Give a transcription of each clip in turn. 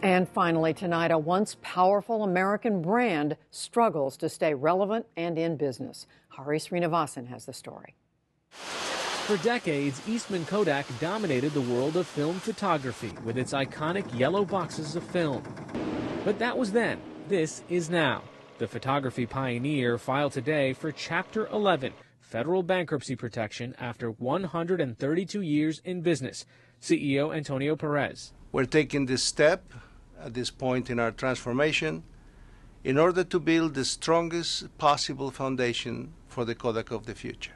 And finally tonight, a once powerful American brand struggles to stay relevant and in business. Hari Srinivasan has the story. For decades, Eastman Kodak dominated the world of film photography with its iconic yellow boxes of film. But that was then. This is now. The photography pioneer filed today for Chapter 11, federal bankruptcy protection after 132 years in business. CEO Antonio Perez. We're taking this step at this point in our transformation in order to build the strongest possible foundation for the Kodak of the future.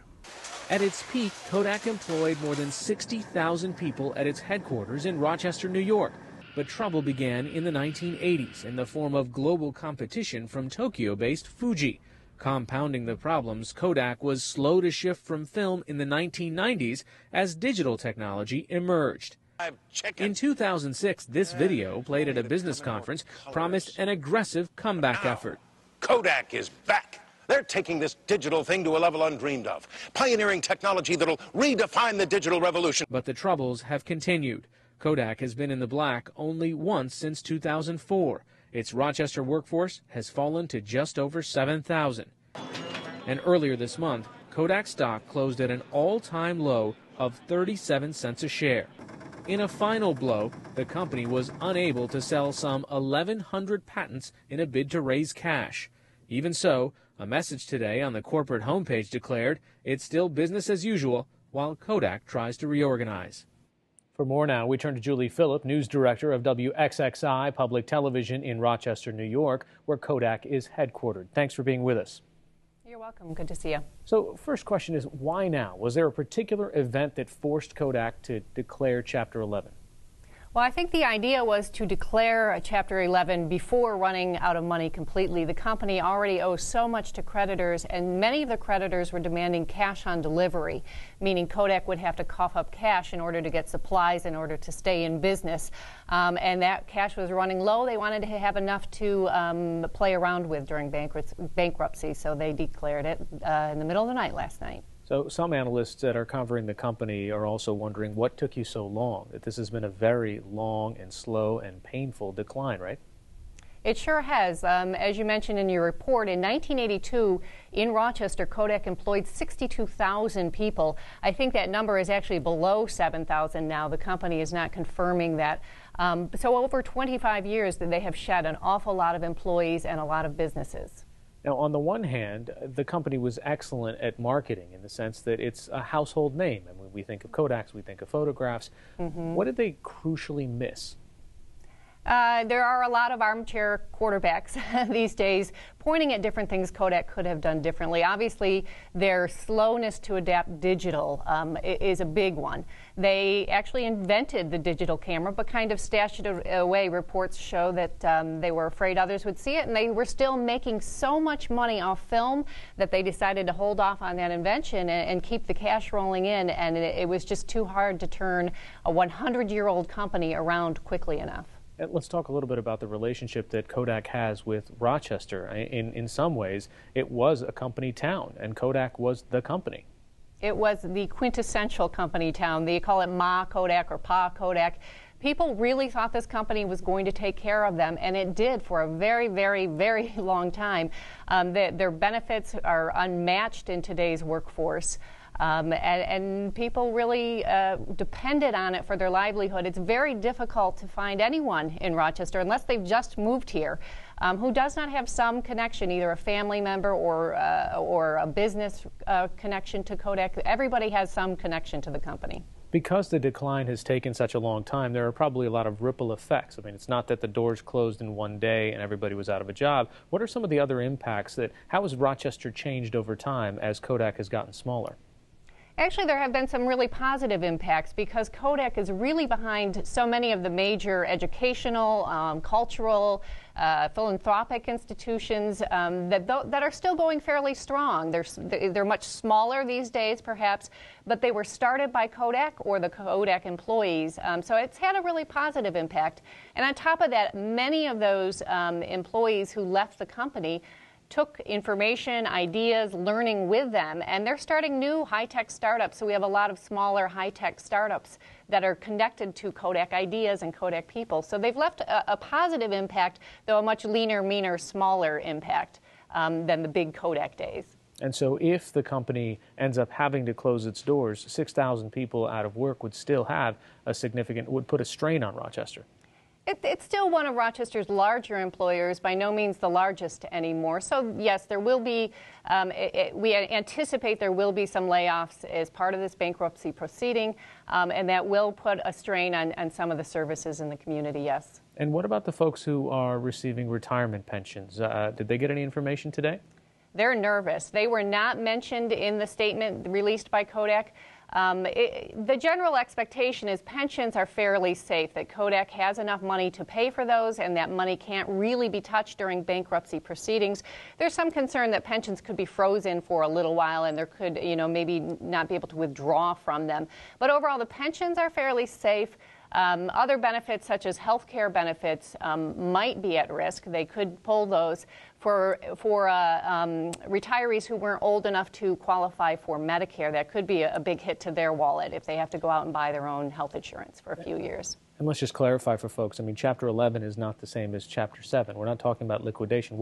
At its peak, Kodak employed more than 60,000 people at its headquarters in Rochester, New York. But trouble began in the 1980s in the form of global competition from Tokyo-based Fuji. Compounding the problems, Kodak was slow to shift from film in the 1990s as digital technology emerged. In 2006, this video, played at a business conference, promised an aggressive comeback effort. Kodak is back. They're taking this digital thing to a level undreamed of, pioneering technology that'll redefine the digital revolution. But the troubles have continued. Kodak has been in the black only once since 2004. Its Rochester workforce has fallen to just over 7,000. And earlier this month, Kodak stock closed at an all-time low of 37 cents a share. In a final blow, the company was unable to sell some 1,100 patents in a bid to raise cash. Even so, a message today on the corporate homepage declared it's still business as usual while Kodak tries to reorganize. For more now, we turn to Julie Phillip, news director of WXXI Public Television in Rochester, New York, where Kodak is headquartered. Thanks for being with us. You're welcome. Good to see you. So, first question is, why now? Was there a particular event that forced Kodak to declare Chapter 11? Well, I think the idea was to declare a Chapter 11 before running out of money completely. The company already owes so much to creditors, and many of the creditors were demanding cash on delivery, meaning Kodak would have to cough up cash in order to get supplies in order to stay in business. And that cash was running low. They wanted to have enough to play around with during bankruptcy, so they declared it in the middle of the night last night. So some analysts that are covering the company are also wondering what took you so long, that this has been a very long and slow and painful decline, right? It sure has. As you mentioned in your report, in 1982 in Rochester, Kodak employed 62,000 people. I think that number is actually below 7,000 now. The company is not confirming that. So over 25 years, they have shed an awful lot of employees and a lot of businesses. Now, on the one hand, the company was excellent at marketing in the sense that it's a household name. And when we think of Kodaks, we think of photographs. What did they crucially miss? There are a lot of armchair quarterbacks these days pointing at different things Kodak could have done differently. Obviously, their slowness to adapt digital is a big one. They actually invented the digital camera, but kind of stashed it away. Reports show that they were afraid others would see it, and they were still making so much money off film that they decided to hold off on that invention and keep the cash rolling in, and it was just too hard to turn a 100-year-old company around quickly enough. And let's talk a little bit about the relationship that Kodak has with Rochester. In some ways, it was a company town, and Kodak was the company. It was the quintessential company town. They call it Ma Kodak or Pa Kodak. People really thought this company was going to take care of them, and it did for a very, very, very long time. Their benefits are unmatched in today's workforce. And people really depended on it for their livelihood. It's very difficult to find anyone in Rochester, unless they've just moved here, who does not have some connection, either a family member or a business connection to Kodak. Everybody has some connection to the company. Because the decline has taken such a long time, there are probably a lot of ripple effects. I mean, it's not that the doors closed in one day and everybody was out of a job. What are some of the other impacts how has Rochester changed over time as Kodak has gotten smaller? Actually, there have been some really positive impacts because Kodak is really behind so many of the major educational, cultural, philanthropic institutions that are still going fairly strong. They're much smaller these days, perhaps, but they were started by Kodak or the Kodak employees. So it's had a really positive impact. And on top of that, many of those employees who left the company took information, ideas, learning with them, and they're starting new high-tech startups. So we have a lot of smaller high-tech startups that are connected to Kodak ideas and Kodak people. So they've left a positive impact, though a much leaner, meaner, smaller impact than the big Kodak days. And so if the company ends up having to close its doors, 6,000 people out of work would still have would put a strain on Rochester. It's still one of Rochester's larger employers, by no means the largest anymore. So yes, there will be, we anticipate there will be some layoffs as part of this bankruptcy proceeding, and that will put a strain on some of the services in the community, yes. And what about the folks who are receiving retirement pensions? Did they get any information today? They're nervous. They were not mentioned in the statement released by Kodak. The general expectation is pensions are fairly safe, that Kodak has enough money to pay for those, and that money can't really be touched during bankruptcy proceedings. There's some concern that pensions could be frozen for a little while, and there could, maybe not be able to withdraw from them. But overall, the pensions are fairly safe. Other benefits, such as health care benefits, might be at risk. They could pull those for retirees who weren't old enough to qualify for Medicare. That could be a big hit to their wallet if they have to go out and buy their own health insurance for a few years. And let's just clarify for folks. I mean, Chapter 11 is not the same as Chapter 7. We're not talking about liquidation.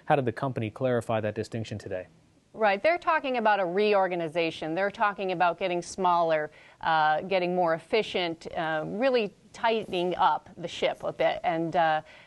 How did the company clarify that distinction today? Right. They're talking about a reorganization. They're talking about getting smaller, getting more efficient, really tightening up the ship a bit. And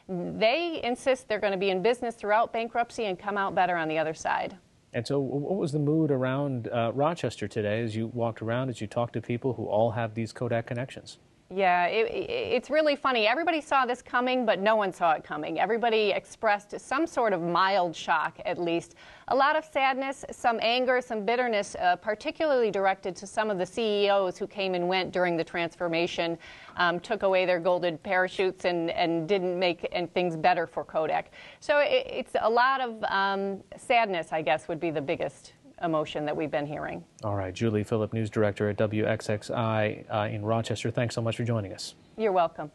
they insist they're going to be in business throughout bankruptcy and come out better on the other side. And so what was the mood around Rochester today as you walked around, as you talked to people who all have these Kodak connections? Yeah, it's really funny. Everybody saw this coming, but no one saw it coming. Everybody expressed some sort of mild shock, at least. A lot of sadness, some anger, some bitterness, particularly directed to some of the CEOs who came and went during the transformation, took away their golden parachutes and didn't make things better for Kodak. So it's a lot of sadness, I guess, would be the biggest emotion that we've been hearing. All right, Julie Phillip, news director at WXXI in Rochester. Thanks so much for joining us. You're welcome.